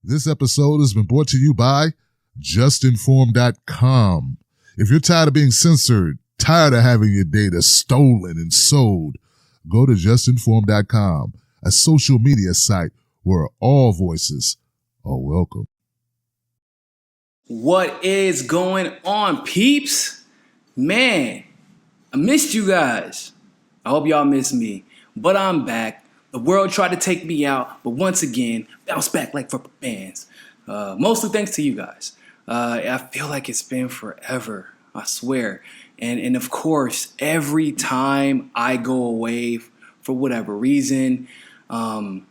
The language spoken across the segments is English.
This episode has been brought to you by JustNForm.com. If you're tired of being censored, tired of having your data stolen and sold, go to JustNForm.com, a social media site where all voices are welcome. What is going on, peeps? Man, I missed you guys. I hope y'all miss me, but I'm back. The world tried to take me out, but once again, bounced back like rubber bands. Mostly thanks to you guys. I feel like it's been forever, I swear. And of course, every time I go away for whatever reason, it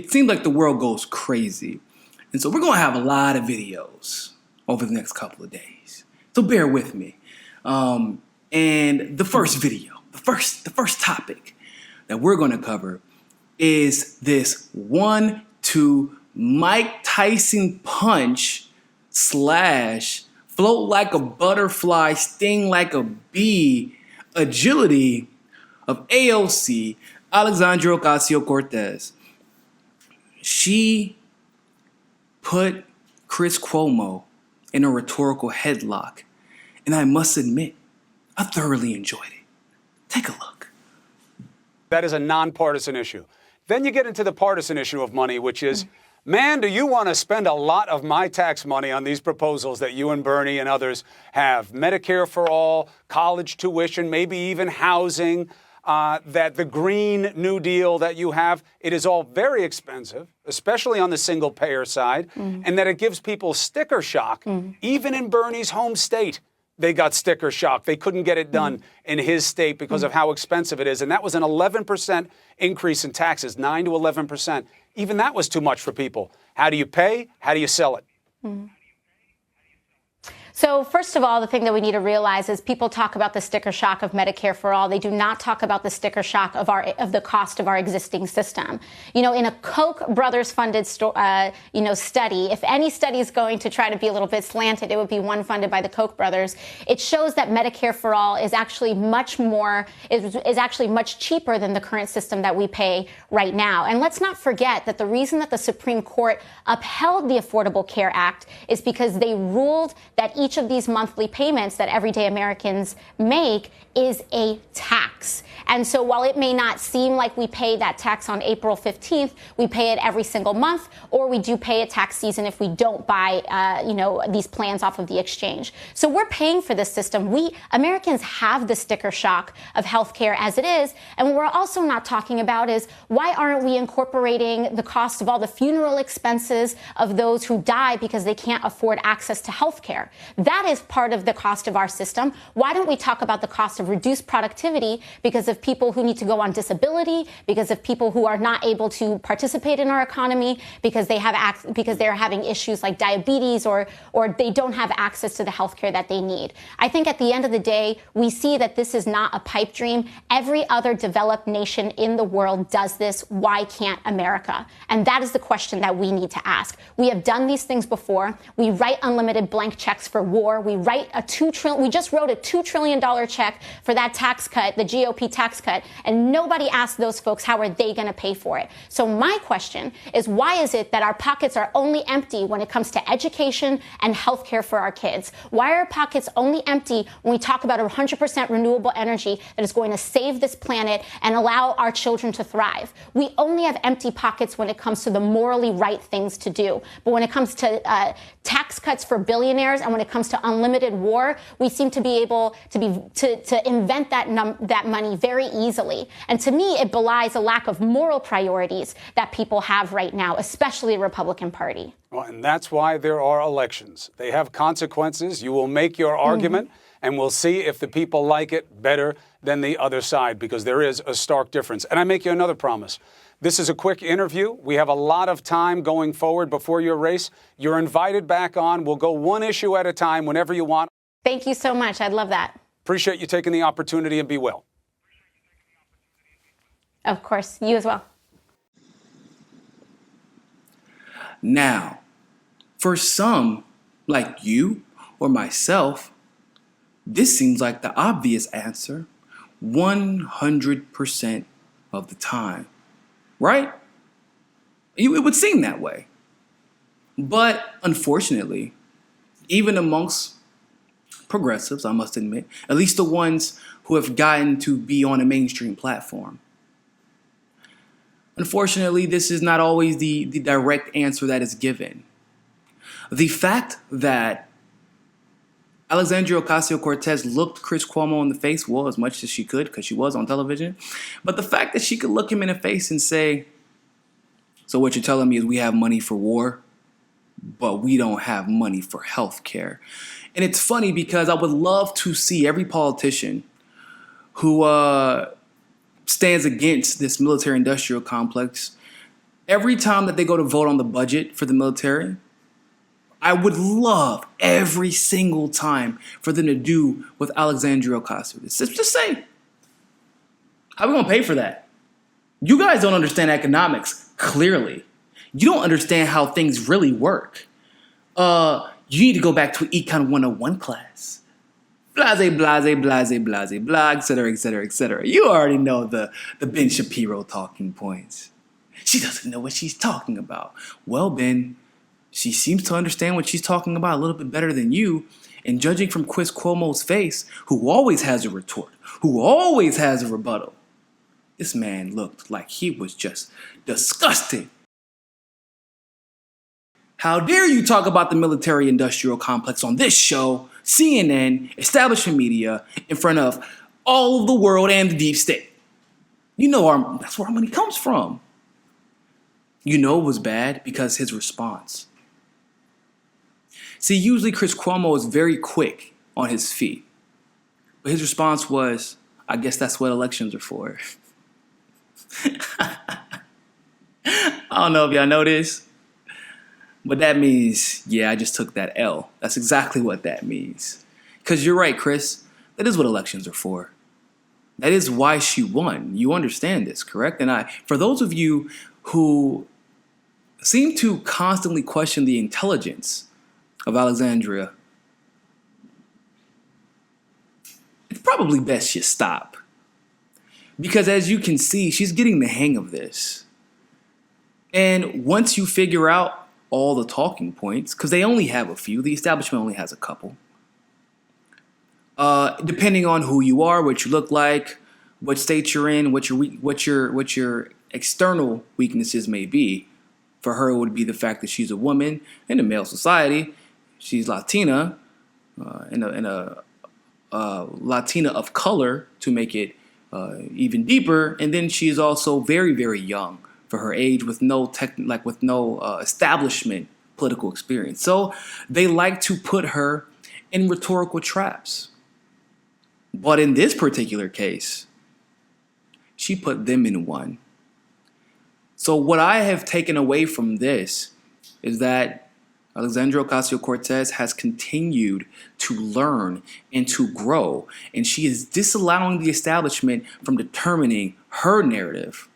seems like the world goes crazy. And so we're going to have a lot of videos over the next couple of days. So bear with me. And the first video, the first topic that we're going to cover is this 1-2 Mike Tyson punch / float like a butterfly, sting like a bee agility of AOC, Alexandria Ocasio-Cortez. She put Chris Cuomo in a rhetorical headlock, and I must admit, I thoroughly enjoyed it. Take a look. That is a nonpartisan issue. Then you get into the partisan issue of money, which is, man, do you want to spend a lot of my tax money on these proposals that you and Bernie and others have? Medicare for all, college tuition, maybe even housing, that the Green New Deal that you have, it is all very expensive, especially on the single payer side, and that it gives people sticker shock, even in Bernie's home state. They got sticker shock. They couldn't get it done in his state because of how expensive it is. And that was an 11% increase in taxes, 9 to 11%. Even that was too much for people. How do you pay? How do you sell it? So first of all, the thing that we need to realize is people talk about the sticker shock of Medicare for all. They do not talk about the sticker shock of the cost of our existing system. You know, in a Koch brothers funded study, if any study is going to try to be a little bit slanted, it would be one funded by the Koch brothers. It shows that Medicare for all is actually much cheaper than the current system that we pay right now. And let's not forget that the reason that the Supreme Court upheld the Affordable Care Act is because they ruled that each of these monthly payments that everyday Americans make is a tax. And so while it may not seem like we pay that tax on April 15th, we pay it every single month, or we do pay a tax season if we don't buy, these plans off of the exchange. So we're paying for this system. We Americans have the sticker shock of healthcare as it is. And what we're also not talking about is why aren't we incorporating the cost of all the funeral expenses of those who die because they can't afford access to healthcare? That is part of the cost of our system. Why don't we talk about the cost of reduced productivity because of people who need to go on disability, because of people who are not able to participate in our economy, because they're having issues like diabetes or they don't have access to the healthcare that they need. I think at the end of the day, we see that this is not a pipe dream. Every other developed nation in the world does this. Why can't America? And that is the question that we need to ask. We have done these things before. We write unlimited blank checks for war. We just wrote a $2 trillion check for that tax cut, the GOP tax cut, and nobody asked those folks how are they going to pay for it. So my question is, why is it that our pockets are only empty when it comes to education and healthcare for our kids? Why are our pockets only empty when we talk about 100% renewable energy that is going to save this planet and allow our children to thrive? We only have empty pockets when it comes to the morally right things to do. But when it comes to tax cuts for billionaires and when it comes to unlimited war, we seem to be able to invent that money very easily. And to me, it belies a lack of moral priorities that people have right now, especially the Republican Party. Well, and that's why there are elections. They have consequences. You will make your argument, and we'll see if the people like it better than the other side, because there is a stark difference. And I make you another promise. This is a quick interview. We have a lot of time going forward before your race. You're invited back on. We'll go one issue at a time whenever you want. Thank you so much. I'd love that. Appreciate you taking the opportunity, and be well. Of course. You as well. Now, for some, like you or myself, this seems like the obvious answer 100% of the time, right? It would seem that way. But unfortunately, even amongst progressives, I must admit, at least the ones who have gotten to be on a mainstream platform, unfortunately, this is not always the direct answer that is given. The fact that Alexandria Ocasio-Cortez looked Chris Cuomo in the face, well, as much as she could because she was on television, but the fact that she could look him in the face and say, so what you're telling me is we have money for war, but we don't have money for health care. And it's funny because I would love to see every politician who stands against this military-industrial complex, every time that they go to vote on the budget for the military, I would love every single time for them to do with Alexandria Ocasio. Just say, how are we going to pay for that? You guys don't understand economics, clearly. You don't understand how things really work. You need to go back to Econ 101 class. Blase, blase, blase, blase, blah, et cetera, et cetera, et cetera. You already know the Ben Shapiro talking points. She doesn't know what she's talking about. Well, Ben, she seems to understand what she's talking about a little bit better than you. And judging from Chris Cuomo's face, who always has a retort, who always has a rebuttal, this man looked like he was just disgusting. How dare you talk about the military-industrial complex on this show, CNN, establishment media, in front of all of the world and the deep state? You know that's where our money comes from. You know it was bad because his response. See, usually Chris Cuomo is very quick on his feet. But his response was, I guess that's what elections are for. I don't know if y'all know this, but that means, yeah, I just took that L. That's exactly what that means. Because you're right, Chris. That is what elections are for. That is why she won. You understand this, correct? And for those of you who seem to constantly question the intelligence of Alexandria, it's probably best you stop. Because as you can see, she's getting the hang of this. And once you figure out all the talking points, because they only have a few, the establishment only has a couple. Depending on who you are, what you look like, what state you're in, what your external weaknesses may be. For her, it would be the fact that she's a woman in a male society. She's Latina, and a Latina of color to make it even deeper. And then she's also very, very young for her age, with no establishment political experience. So they like to put her in rhetorical traps. But in this particular case, she put them in one. So what I have taken away from this is that Alexandria Ocasio-Cortez has continued to learn and to grow, and she is disallowing the establishment from determining her narrative,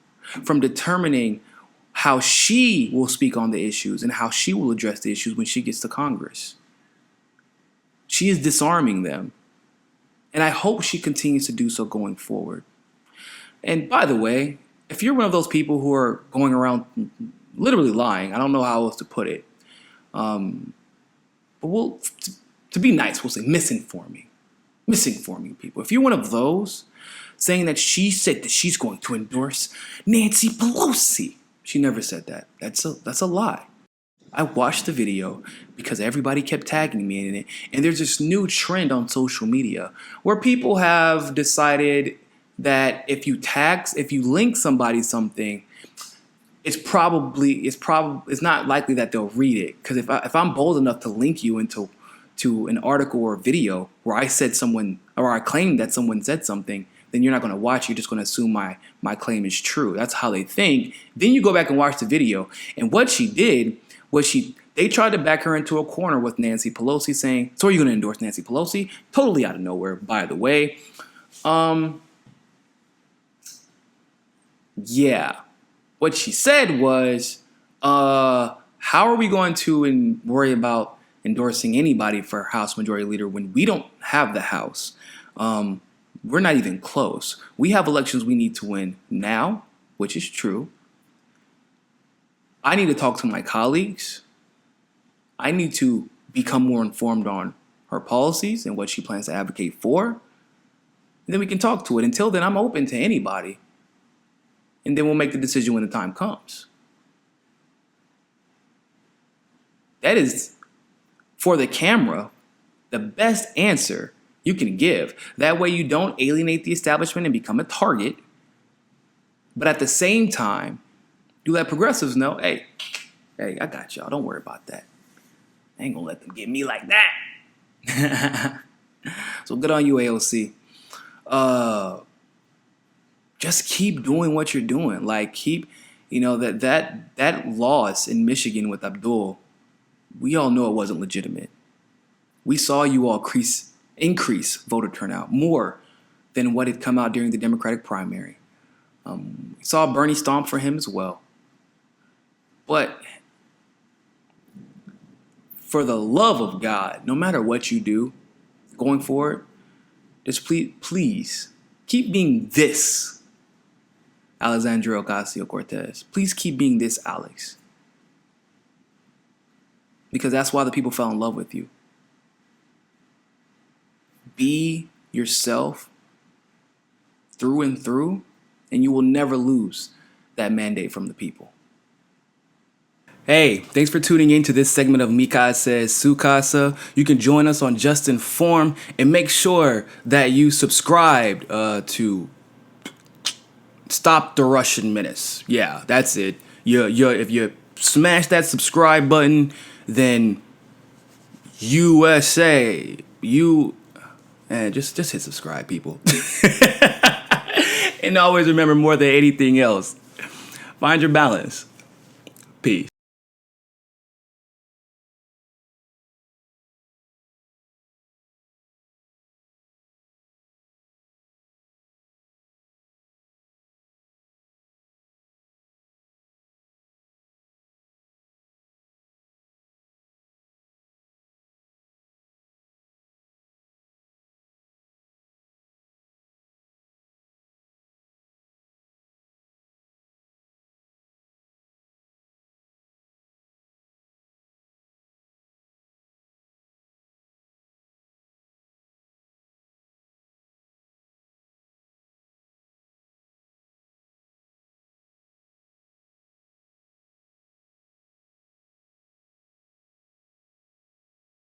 from determining how she will speak on the issues and how she will address the issues when she gets to Congress. She is disarming them, and I hope she continues to do so going forward. And by the way, if you're one of those people who are going around literally lying, I don't know how else to put it, but to be nice, we'll say misinforming people. If you're one of those saying that she said that she's going to endorse Nancy Pelosi, she never said that. That's a lie. I watched the video because everybody kept tagging me in it, and there's this new trend on social media where people have decided that if you link somebody something, it's not likely that they'll read it. Because if I'm bold enough to link you into an article or a video where I claim that someone said something, then you're not going to watch. You're just going to assume my claim is true. That's how they think. Then you go back and watch the video, and what she did was they tried to back her into a corner with Nancy Pelosi, saying, "So are you going to endorse Nancy Pelosi?" Totally out of nowhere, by the way. Yeah. What she said was, how are we going to worry about endorsing anybody for House Majority Leader when we don't have the House? We're not even close. We have elections we need to win now, which is true. I need to talk to my colleagues. I need to become more informed on her policies and what she plans to advocate for. And then we can talk to it. Until then, I'm open to anybody. And then we'll make the decision when the time comes. That is, for the camera, the best answer you can give. That way you don't alienate the establishment and become a target. But at the same time, you let progressives know, hey, I got y'all. Don't worry about that. I ain't gonna let them get me like that. So good on you, AOC. Just keep doing what you're doing. Like keep, that loss in Michigan with Abdul, we all know it wasn't legitimate. We saw you all increase voter turnout more than what had come out during the Democratic primary. We saw Bernie stomp for him as well. But for the love of God, no matter what you do going forward, just please keep being this Alexandria Ocasio-Cortez. Please keep being this Alex. Because that's why the people fell in love with you. Be yourself through and through, and you will never lose that mandate from the people. Hey, thanks for tuning in to this segment of Mika Says Sukasa. You can join us on JustNForm and make sure that you subscribe to Stop the Russian Menace. Yeah, that's it. If you smash that subscribe button, then USA, just hit subscribe, people. And always remember, more than anything else, find your balance. Peace.